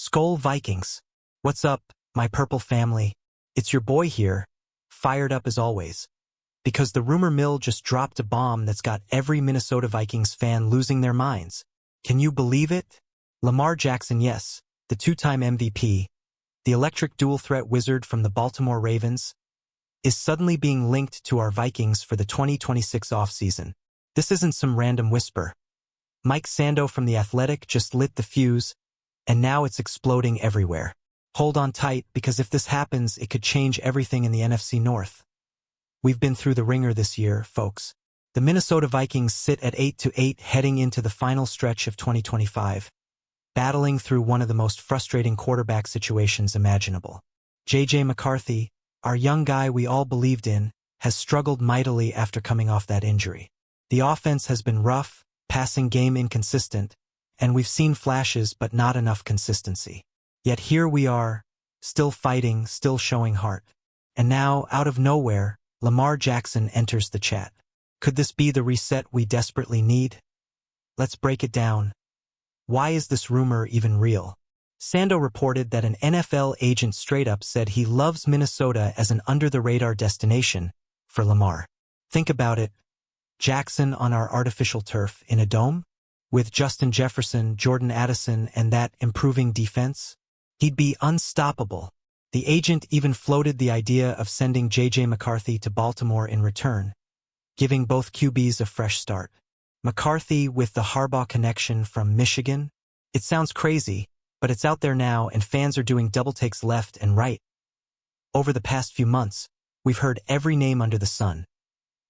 Skol Vikings. What's up, my purple family? It's your boy here, fired up as always. Because the rumor mill just dropped a bomb that's got every Minnesota Vikings fan losing their minds. Can you believe it? Lamar Jackson, yes, the two-time MVP, the electric dual-threat wizard from the Baltimore Ravens, is suddenly being linked to our Vikings for the 2026 offseason. This isn't some random whisper. Mike Sando from The Athletic just lit the fuse, and now it's exploding everywhere. Hold on tight, because if this happens, it could change everything in the NFC North. We've been through the ringer this year, folks. The Minnesota Vikings sit at 8-8 heading into the final stretch of 2025, battling through one of the most frustrating quarterback situations imaginable. J.J. McCarthy, our young guy we all believed in, has struggled mightily after coming off that injury. The offense has been rough, passing game inconsistent, and we've seen flashes but not enough consistency. Yet here we are, still fighting, still showing heart. And now, out of nowhere, Lamar Jackson enters the chat. Could this be the reset we desperately need? Let's break it down. Why is this rumor even real? Sando reported that an NFL agent straight up said he loves Minnesota as an under-the-radar destination for Lamar. Think about it. Jackson on our artificial turf in a dome? With Justin Jefferson, Jordan Addison, and that improving defense? He'd be unstoppable. The agent even floated the idea of sending J.J. McCarthy to Baltimore in return, giving both QBs a fresh start. McCarthy with the Harbaugh connection from Michigan? It sounds crazy, but it's out there now and fans are doing double takes left and right. Over the past few months, we've heard every name under the sun.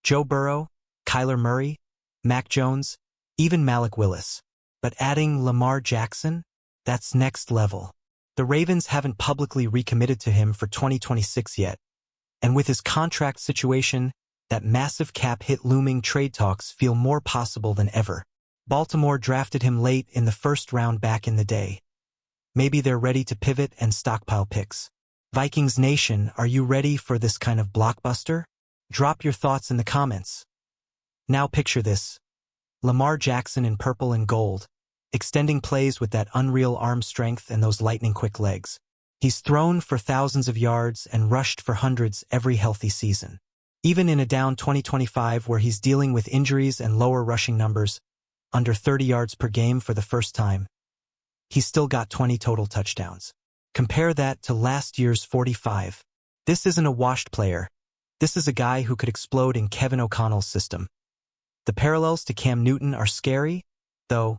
Joe Burrow, Kyler Murray, Mac Jones, even Malik Willis. But adding Lamar Jackson? That's next level. The Ravens haven't publicly recommitted to him for 2026 yet. And with his contract situation, that massive cap hit looming, trade talks feel more possible than ever. Baltimore drafted him late in the first round back in the day. Maybe they're ready to pivot and stockpile picks. Vikings Nation, are you ready for this kind of blockbuster? Drop your thoughts in the comments. Now picture this. Lamar Jackson in purple and gold, extending plays with that unreal arm strength and those lightning-quick legs. He's thrown for thousands of yards and rushed for hundreds every healthy season. Even in a down 2025 where he's dealing with injuries and lower rushing numbers, under 30 yards per game for the first time, he's still got 20 total touchdowns. Compare that to last year's 45. This isn't a washed player. This is a guy who could explode in Kevin O'Connell's system. The parallels to Cam Newton are scary, though.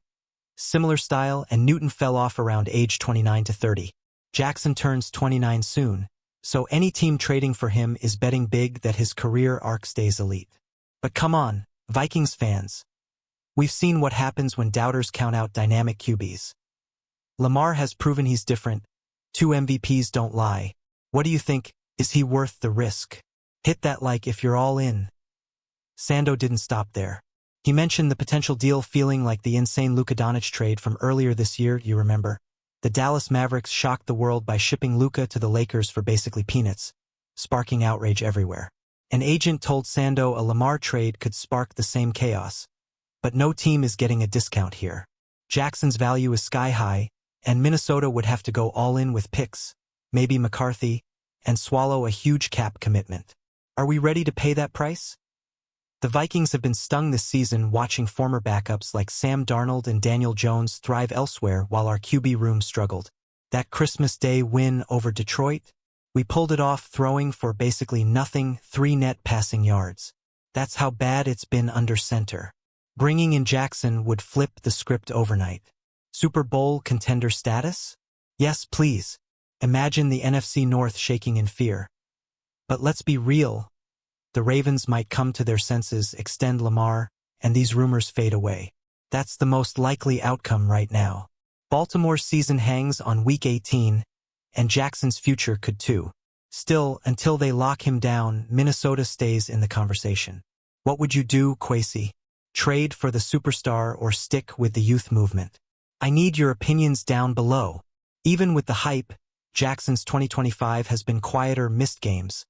Similar style, and Newton fell off around age 29 to 30. Jackson turns 29 soon, so any team trading for him is betting big that his career arc stays elite. But come on, Vikings fans. We've seen what happens when doubters count out dynamic QBs. Lamar has proven he's different. 2 MVPs don't lie. What do you think? Is he worth the risk? Hit that like if you're all in. Sando didn't stop there. He mentioned the potential deal feeling like the insane Luka Doncic trade from earlier this year, you remember. The Dallas Mavericks shocked the world by shipping Luka to the Lakers for basically peanuts, sparking outrage everywhere. An agent told Sando a Lamar trade could spark the same chaos. But no team is getting a discount here. Jackson's value is sky high, and Minnesota would have to go all in with picks, maybe McCarthy, and swallow a huge cap commitment. Are we ready to pay that price? The Vikings have been stung this season watching former backups like Sam Darnold and Daniel Jones thrive elsewhere while our QB room struggled. That Christmas Day win over Detroit? We pulled it off throwing for basically nothing, 3 net passing yards. That's how bad it's been under center. Bringing in Jackson would flip the script overnight. Super Bowl contender status? Yes, please. Imagine the NFC North shaking in fear. But let's be real. The Ravens might come to their senses, extend Lamar, and these rumors fade away. That's the most likely outcome right now. Baltimore's season hangs on Week 18, and Jackson's future could too. Still, until they lock him down, Minnesota stays in the conversation. What would you do, Kwesi? Trade for the superstar or stick with the youth movement? I need your opinions down below. Even with the hype, Jackson's 2025 has been quieter, missed games.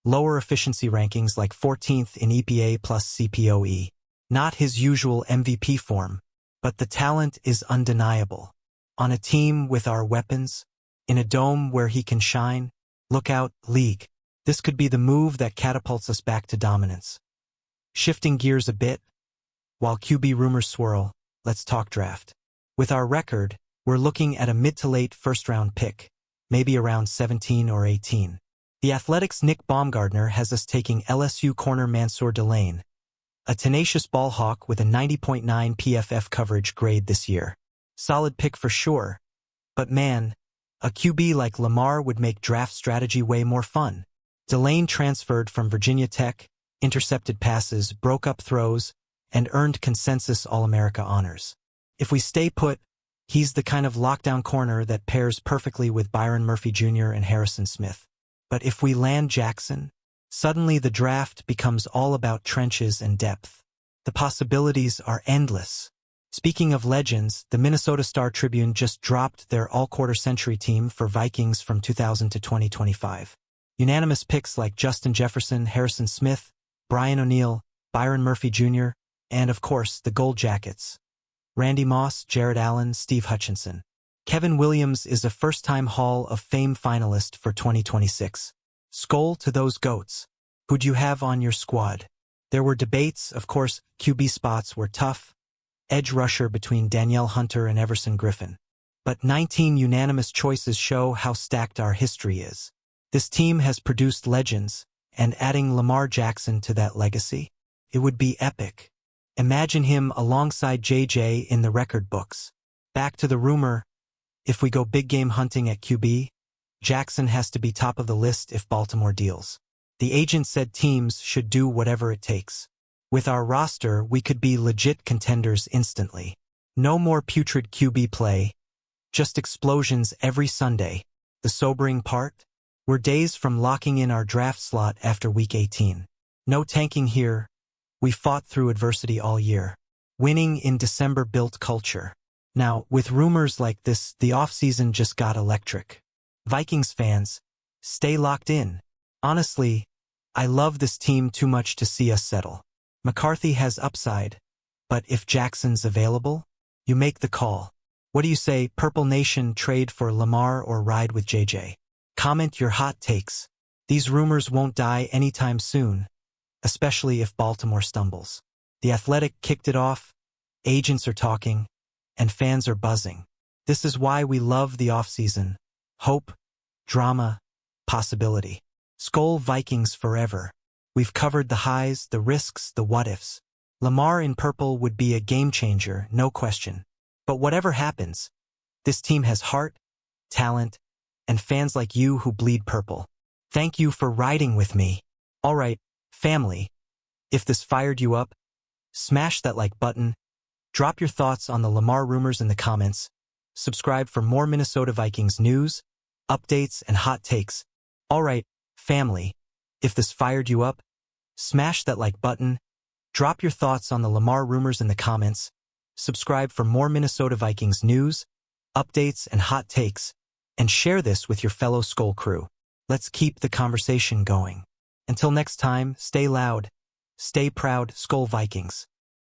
Lower efficiency rankings like 14th in EPA plus CPOE. Not his usual MVP form, but the talent is undeniable. On a team with our weapons? In a dome where he can shine? Look out, league. This could be the move that catapults us back to dominance. Shifting gears a bit, while QB rumors swirl, let's talk draft. With our record, we're looking at a mid to late first-round pick, maybe around 17 or 18. The Athletics' Nick Baumgardner has us taking LSU corner Mansour Delane, a tenacious ball hawk with a 90.9 PFF coverage grade this year. Solid pick for sure, but man, a QB like Lamar would make draft strategy way more fun. Delane transferred from Virginia Tech, intercepted passes, broke up throws, and earned consensus All-America honors. If we stay put, he's the kind of lockdown corner that pairs perfectly with Byron Murphy Jr. and Harrison Smith. But if we land Jackson, suddenly the draft becomes all about trenches and depth. The possibilities are endless. Speaking of legends, the Minnesota Star-Tribune just dropped their all-quarter century team for Vikings from 2000 to 2025. Unanimous picks like Justin Jefferson, Harrison Smith, Brian O'Neill, Byron Murphy Jr., and of course, the Gold Jackets. Randy Moss, Jared Allen, Steve Hutchinson. Kevin Williams is a first-time Hall of Fame finalist for 2026. Skol to those GOATs. Who'd you have on your squad? There were debates, of course, QB spots were tough. Edge rusher between Danielle Hunter and Everson Griffin. But 19 unanimous choices show how stacked our history is. This team has produced legends, and adding Lamar Jackson to that legacy? It would be epic. Imagine him alongside JJ in the record books. Back to the rumor, if we go big game hunting at QB, Jackson has to be top of the list if Baltimore deals. The agent said teams should do whatever it takes. With our roster, we could be legit contenders instantly. No more putrid QB play, just explosions every Sunday. The sobering part? We're days from locking in our draft slot after Week 18. No tanking here. We fought through adversity all year. Winning in December built culture. Now, with rumors like this, the offseason just got electric. Vikings fans, stay locked in. Honestly, I love this team too much to see us settle. McCarthy has upside, but if Jackson's available, you make the call. What do you say, Purple Nation, trade for Lamar or ride with JJ? Comment your hot takes. These rumors won't die anytime soon, especially if Baltimore stumbles. The Athletic kicked it off, agents are talking, and fans are buzzing. This is why we love the offseason. Hope, drama, possibility. Skol Vikings forever. We've covered the highs, the risks, the what-ifs. Lamar in purple would be a game-changer, no question. But whatever happens, this team has heart, talent, and fans like you who bleed purple. Thank you for riding with me. All right, family, if this fired you up, smash that like button, drop your thoughts on the Lamar rumors in the comments, subscribe for more Minnesota Vikings news, updates, and hot takes. All right, family, if this fired you up, smash that like button, drop your thoughts on the Lamar rumors in the comments, subscribe for more Minnesota Vikings news, updates, and hot takes, and share this with your fellow Skol crew. Let's keep the conversation going. Until next time, stay loud, stay proud, Skol Vikings.